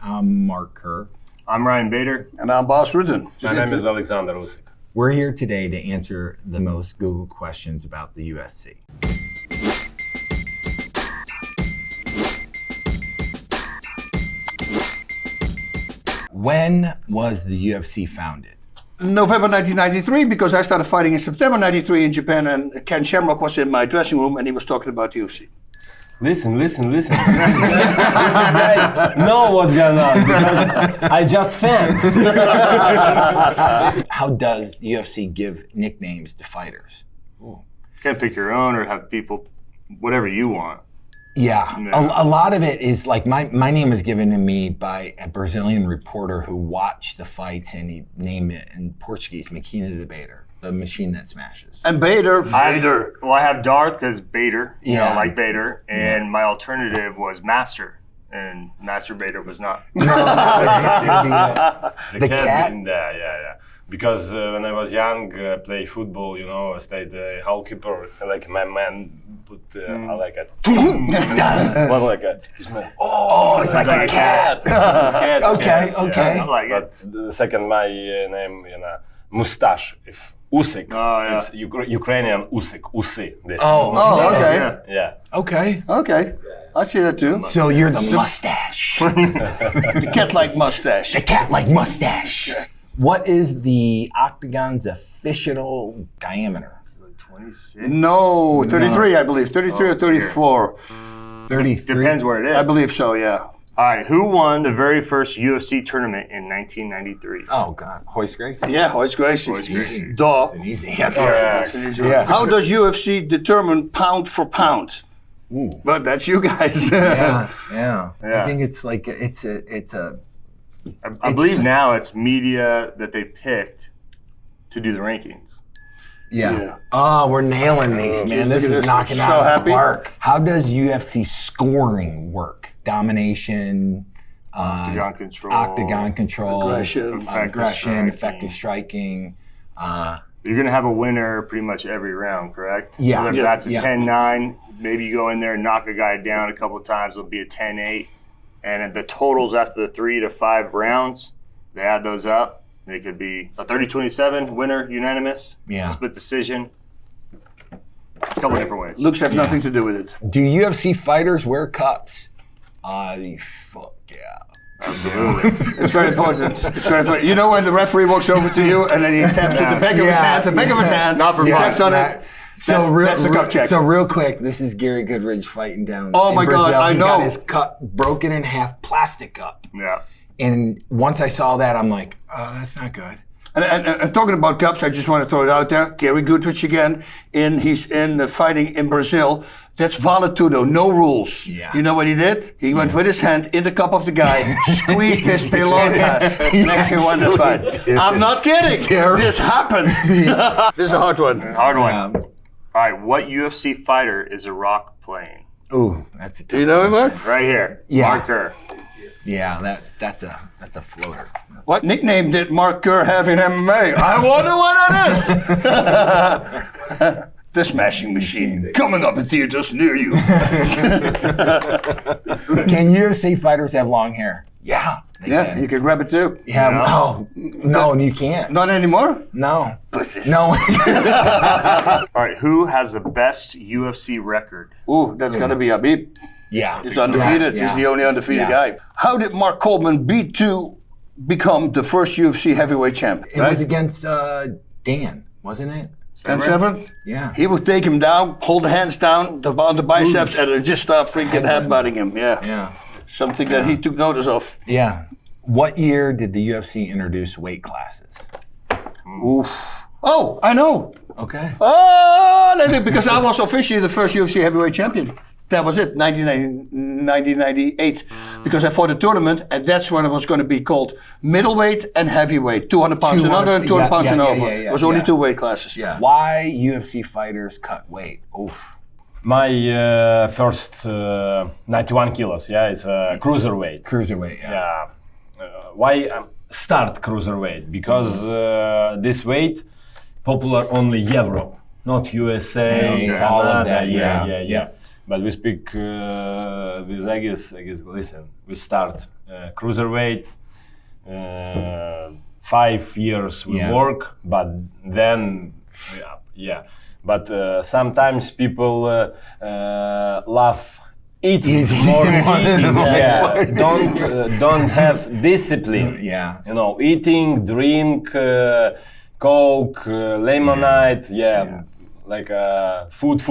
I'm Mark Kerr. I'm Ryan Bader. And I'm Bas Rutten. My name is Oleksandr Usyk. We're here today to answer the most Googled questions about the UFC. When was the UFC founded? November 1993, because I started fighting in September 93 in Japan, and Ken Shamrock was in my dressing room and he was talking about UFC. Listen. This guy know what's going on because I just fan. How does the UFC give nicknames to fighters? You can pick your own or have people, whatever you want. Yeah, a lot of it is like my name was given to me by a Brazilian reporter who watched the fights and he named it in Portuguese, Máquina de Bader, the machine that smashes. And Vader. I have Darth because Bader, like Bader, and Yeah. my alternative was Master, and Master Bader was not. The cat? Yeah. Because when I was young, play football, I stayed goalkeeper. Like my man put like a one like a. It's like a cat. Cat. Okay. I like it. But the second my name, mustache. If Usyk, yeah. it's Ukrainian Usyk, Usy. Okay. Yeah. Okay. Okay. I see that too. So you're the mustache. The cat-like mustache. The cat-like mustache. What is the octagon's official diameter? 26. No, 33, I believe. 33 or 34. 33. Depends where it is. I believe so, yeah. All right, who won the very first UFC tournament in 1993? Oh, God. Hoist Gracie? Yeah, Hoist Gracie. Hoist Gracie. Duh. It's an easy Correct. That's an easy one. Yeah. How does UFC determine pound for pound? Ooh. Well, that's you guys. Yeah. Yeah. I think it's like, it's a I believe now it's media that they picked to do the rankings. Yeah. Oh, we're nailing these, man. This Look at is this. knocking So out of happy. the park. How does UFC scoring work? Domination, Octagon control. Aggression. effective striking. You're going to have a winner pretty much every round, correct? Yeah. Whether Yeah. that's a 10-9, maybe you go in there and knock a guy down a couple of times, it'll be a 10-8. And the totals after the 3 to 5 rounds, they add those up. It could be a 30-27 winner, unanimous, split decision. A couple different ways. Looks have nothing to do with it. Do UFC fighters wear cups? Fuck yeah. Absolutely. It's very important. It's very important. You know when the referee walks over to you and then he taps at the back of his hand, Not for he fun. taps on it. That's the cup check. So real quick, this is Gary Goodridge fighting down Oh in my Brazil. God, I he know. got his cup broken in half, plastic cup. Yeah. And once I saw that, I'm like, oh, that's not good. And talking about cups, I just want to throw it out there. Gary Goodridge again, he's in the fighting in Brazil. That's vale tudo, no rules. Yeah. You know what he did? He went with his hand in the cup of the guy, squeezed his pelotas next to him when the fight. I'm not kidding. This happened. This is a hard one. Hard one. All right, what UFC fighter is The Rock playing? Ooh, that's a tough Do you know him, Mark? Right here. Yeah. Mark Kerr. Yeah, that's a floater. What nickname did Mark Kerr have in MMA? I wonder what that is. The Smashing Machine, coming up in theaters near you. Can UFC fighters have long hair? Yeah. They Yeah, can. you can grab it too. Yeah. No, you can't. Not anymore? No. Pussies. No. All right, who has the best UFC record? Ooh, that's gotta be Habib. Yeah. He's undefeated. Yeah. He's the only undefeated Yeah. guy. How did Mark Coleman beat to become the first UFC heavyweight champ? It was against Dan, wasn't it? 10-7? Yeah. He would take him down, hold the hands down on the biceps, and then just start freaking headbutting him. Yeah. Yeah. Something that he took notice of. Yeah. What year did the UFC introduce weight classes? Oof. Oh, I know. Okay. Oh, because I was officially the first UFC heavyweight champion. That was it, 1998. Because I fought a tournament, and that's when it was going to be called middleweight and heavyweight. 200 pounds and under and 200 pounds and over. It was only two weight classes. Yeah. Why UFC fighters cut weight? Oof. My first 91 kilos, it's cruiserweight. Cruiserweight, yeah. Why start cruiserweight? Because this weight popular only Europe, not USA, all of that, yeah. But we speak with Egis, listen, we start cruiserweight, 5 years we work, but then, But sometimes people love eating more eating. Don't have discipline. Yeah. You know, eating, drink, Coke, lemonade. Like food.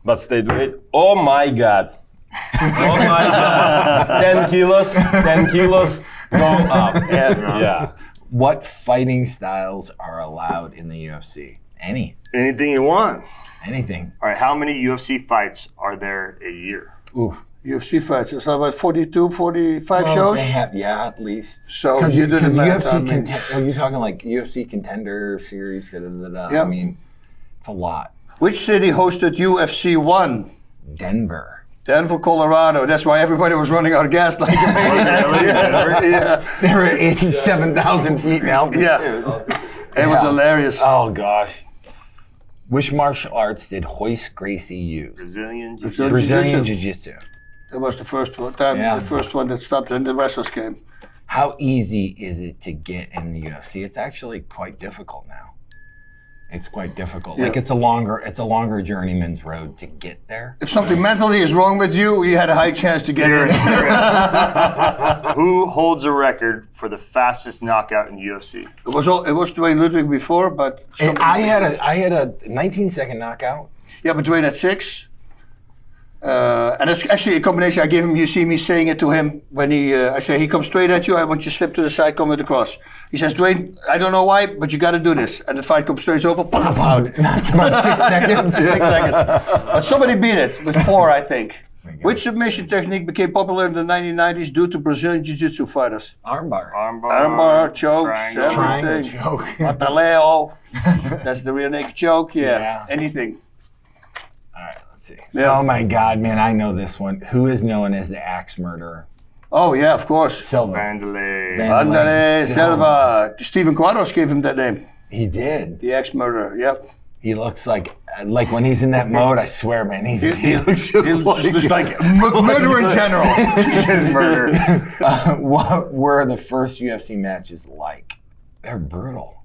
But stay with it. Oh my God. Oh my God. 10 kilos go up. Yeah. What fighting styles are allowed in the UFC? Anything you want. Anything. All right, how many UFC fights are there a year? Ooh. UFC fights. It's about 42, 45 shows. They have, at least. So Because you did the math, UFC, I mean- are you talking like UFC Contender Series? Yeah. I mean, it's a lot. Which city hosted UFC 1? Denver. Denver, Colorado. That's why everybody was running out of gas like a maniac. Yeah. They were at 7,000 feet in altitude. It was hilarious. Oh, gosh. Which martial arts did Hoist Gracie use? Brazilian Brazilian Jiu-Jitsu. That was the first one time, the first one that stopped, and the wrestlers came. How easy is it to get in the UFC? It's actually quite difficult now. It's quite difficult. Yeah. Like it's a longer journeyman's road to get there. If something mentally is wrong with you, you had a high chance to get in. Who holds a record for the fastest knockout in UFC? It was Dwayne Ludwig before, but I had a 19-second knockout. yeah, but Dwayne had 6. And it's actually a combination. I gave him. You see me saying it to him when I say he comes straight at you. I want you to slip to the side, come with the cross. He says, Dwayne, I don't know why, but you got to do this. And the fight comes straight over. Pop out. That's about 6 seconds. 6 seconds. But somebody beat it with 4, I think. Which submission technique became popular in the 1990s due to Brazilian Jiu-Jitsu fighters? Armbar. Armbar, chokes, Triangle everything. choke. Mataleo. That's the rear naked choke. Yeah. Anything. All right, let's see. Yeah. Oh my God, man, I know this one. Who is known as the Axe Murderer? Oh yeah, of course. Silva. Vandalay. Vandalay Silva. Stephen Quadros gave him that name. He did. The ex-murderer. Yep. He looks like when he's in that mode, I swear, man, he looks just like murder in general. Murder. What were the first UFC matches like? They're brutal.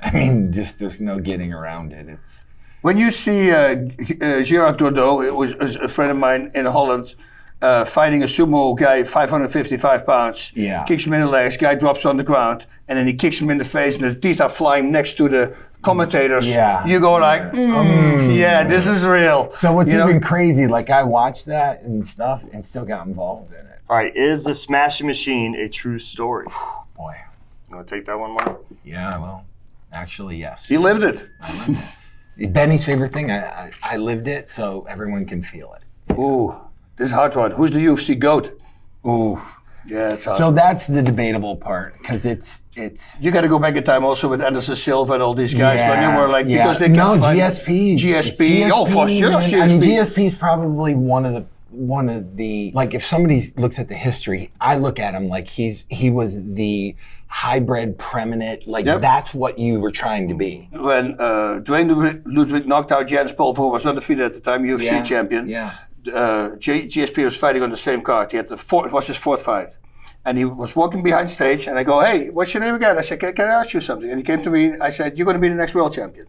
I mean, just there's no getting around it. It's When you see Gerard Gordeau, it was a friend of mine in Holland, fighting a sumo guy, 555 pounds. Yeah. Kicks him in the legs, guy drops on the ground, and then he kicks him in the face, and the teeth are flying next to the commentators. Yeah. You go like, yeah, this is real. so what's You know? even crazy? Like I watched that and stuff, and still got involved in it. All right, is the Smashing Machine a true story? Boy, You want to take that one, Mark? yeah, well, actually, yes. He lived it. I lived it. Benny's favorite thing. I lived it, so everyone can feel it. Ooh, this is a hard one. Who's the UFC GOAT? Ooh. Yeah, it's hard. So that's the debatable part because it's. You got to go back in time also with Anderson Silva and all these guys when you were like, because they can find GSP. GSP. Oh, for sure, man. GSP. I mean, GSP is probably one of the like if somebody looks at the history, I look at him like he was the hybrid preeminent, like that's what you were trying to be. When Dwayne Ludwig knocked out Jens Paul, who was undefeated at the time, UFC champion. Yeah. GSP was fighting on the same card. He had it was his 4th fight. And he was walking behind stage, and I go, hey, what's your name again? I said, can I ask you something? And he came to me, I said, you're going to be the next world champion.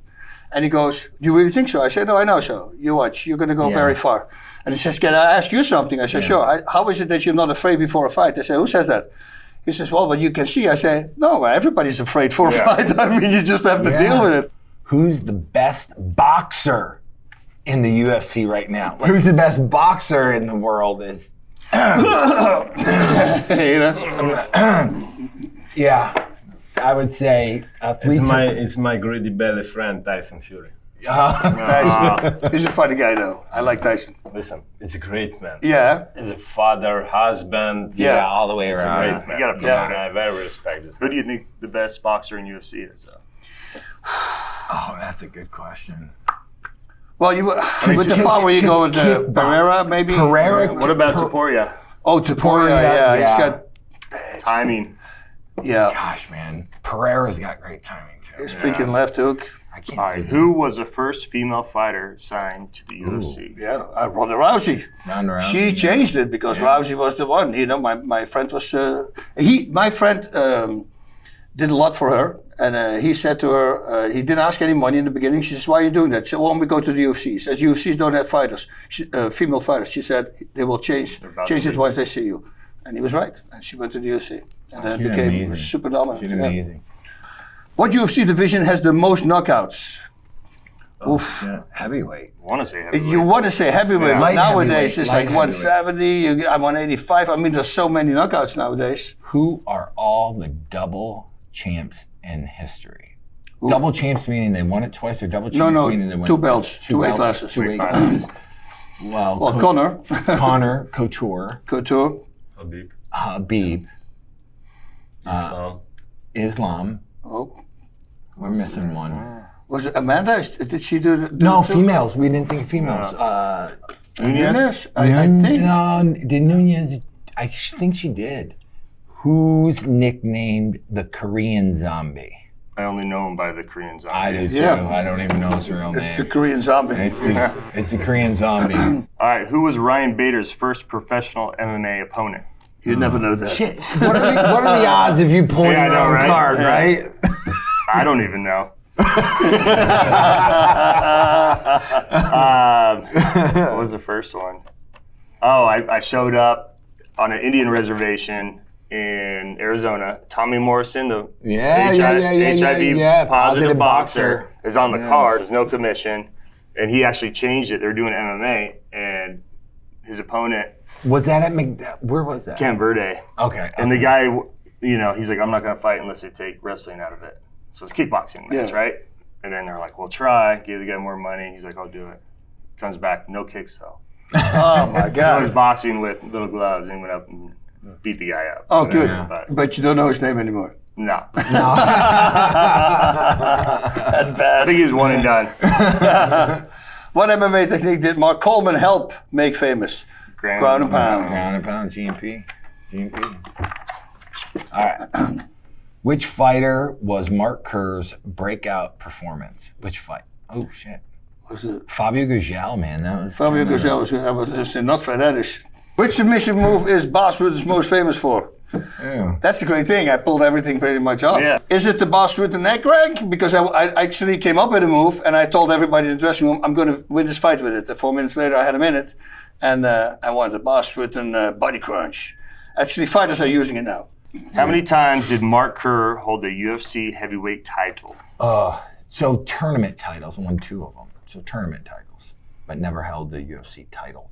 And he goes, do you really think so? I said, no, I know so. You watch, you're going to go very far. And he says, can I ask you something? I said, sure. How is it that you're not afraid before a fight? I said, who says that? He says, well, you can see. I say, no, everybody's afraid for a fight. I mean, you just have to deal with it. Who's the best boxer in the UFC right now? Who's the best boxer in the world is... Yeah, I would say It's my greedy belly friend Tyson Fury. Tyson. He's a funny guy, though. I like Tyson. Listen, it's a great man. Yeah. He's a father, husband. Yeah, all the way It's a around. great man. You gotta put that. I very respect it. Who do you think the best boxer in UFC is? Oh, that's a good question. Well, with the power, you go with Pereira, maybe? Pereira. What about Topuria? Oh, Topuria, yeah. He's got... Timing. Yeah. Gosh, man, Pereira's got great timing too. His freaking left hook. I can't. All right, believe who was the first female fighter signed to the UFC? Yeah, Ronda Rousey. that. Ronda Rousey. She changed it because Rousey was the one. You know, my friend was my friend did a lot for her, and he said to her, he didn't ask any money in the beginning. She says, "Why are you doing that?" She said, "Well, we go to the UFC." He says, "UFCs don't have fighters, female fighters." She said, "They will change it once they see you," and he was right. And she went to the UFC, and then She's became amazing. super dominant. She's Yeah. amazing. What UFC division has the most knockouts? Oof. Yeah. Heavyweight. I want to say heavyweight. You want to say heavyweight, Yeah. but Light nowadays heavyweight, it's light like 170, I'm 185. I mean, there's so many knockouts nowadays. Who are all the double champs in history? Double champs meaning they won it twice, or double champs No, meaning they won two belts, two weight classes. Two weight classes. Well, Well, Connor, Connor, Couture, Couture, Habib, Islam. oh, We're missing one. was it Amanda? Did she do the No, two? females. We didn't think females. Nunez? I think. No, did Nunez? I think she did. Who's nicknamed the Korean Zombie? I only know him by the Korean Zombie. I do too. Yeah. I don't even know his real It's the name. Korean zombie. It's the Korean Zombie. All right, who was Ryan Bader's first professional MMA opponent? You never know that. Shit. What are the odds of you pulling Yeah, I your know, own right? card, Yeah. right? I don't even know. What was the first one? Oh, I showed up on an Indian reservation in Arizona. Tommy Morrison, the HIV positive boxer, is on the card. There's no commission. And he actually changed it. They were doing MMA, and his opponent, Was that at where was that? Camp Verde. Okay. And the guy, you know, he's like, I'm not going to fight unless they take wrestling out of it. So it's kickboxing match, Yeah. right? And then they're like, well, try. Give the guy more money. He's like, I'll do it. Comes back, no kicks though. Oh my So I was God. boxing with little gloves and went up and beat the guy up. Oh, good. But But you don't know his name anymore. no. That's bad. I think he was one and done. What MMA technique did Mark Coleman help make famous? Ground and pound. Ground and pound, GMP. All right. Which fighter was Mark Kerr's breakout performance? Which fight? Oh, shit. Was it Fabio Gurgel, man. That was Fabio Gurgel? I was just saying, not Fred Eddish. Which submission move is Bas Rutten most famous for? Yeah. That's the great thing. I pulled everything pretty much off. Yeah. Is it the Bas Rutten neck rank? Because I actually came up with a move and I told everybody in the dressing room, I'm going to win this fight with it. And 4 minutes later, I had a minute and I won the Bas Rutten body crunch. Actually, fighters are using it now. How many times did Mark Kerr hold the UFC heavyweight title? So tournament titles, won 2 of them. So tournament titles, but never held the UFC title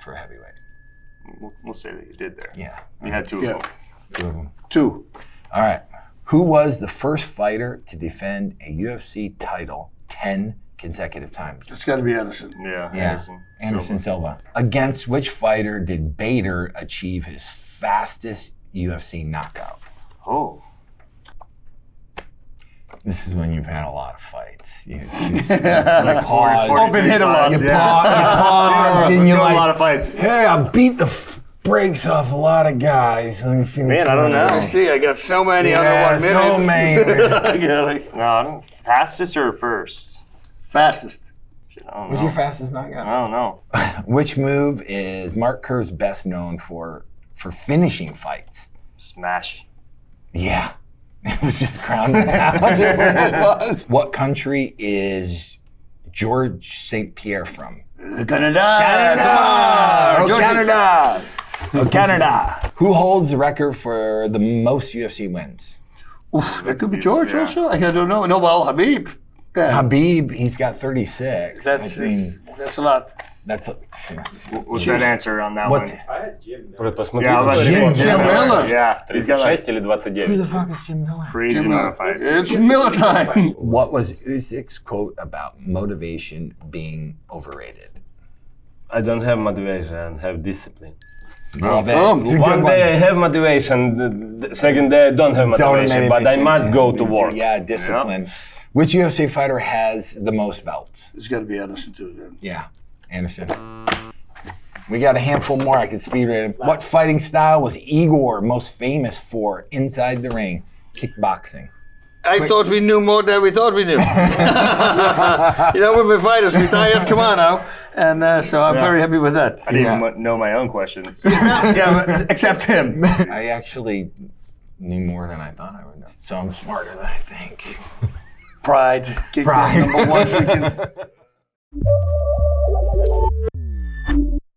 for heavyweight. We'll say that you did there. Yeah, You had 2 Yeah. of them. 2 of them. 2. All right. Who was the first fighter to defend a UFC title 10 consecutive times? It's got to be Anderson. Yeah, Yeah, Anderson Silva. Against which fighter did Bader achieve his fastest UFC knockout? Oh. This is when you've had a lot of fights. You pause. Or been hit a lot. You Yeah. pause, and Let's you're go a like, lot of fights. hey, I beat the brakes off a lot of guys. Let me see what Man, I don't know. I see, I got so many Yeah, under 1 minute. so many. Yeah, like, No, I don't. Fastest or first? fastest. Shit, I don't What's know. your fastest knockout? I don't know. Which move is Mark Kerr's best known for finishing fights? Smash. Yeah. It was just ground and pound. It was. What country is George St. Pierre from? Canada! Oh, Georges. Canada! Oh, Canada! Who holds the record for the most UFC wins? Oof, that could be George Yeah. also. I don't know. No, well, Habib. Yeah, Habib, he's got 36. that's a lot. That's a, What's that answer on that what's one? Посмотри, Yeah, I was about to say, Jim Miller. Yeah, he's got like 36 или who 29? the fuck is Jim Miller? crazy amount of fights. It's Miller time. What was Usyk's quote about motivation being overrated? I don't have motivation, I have discipline. Love it. come. It's a good One day I have motivation, the second day I don't have motivation, but I must go to work. Yeah, discipline. Which UFC fighter has the most belts? It's got to be Anderson too. Then. Yeah, Anderson. We got a handful more. I can speed read them. What fighting style was Igor most famous for inside the ring? Kickboxing. I thought we knew more than we thought we knew. We've been fighters, we tired, come on now. And so I'm very happy with that. I didn't even know my own questions. Yeah, except him. I actually knew more than I thought I would know. So I'm smarter than I think. Pride. Pride. Number one freaking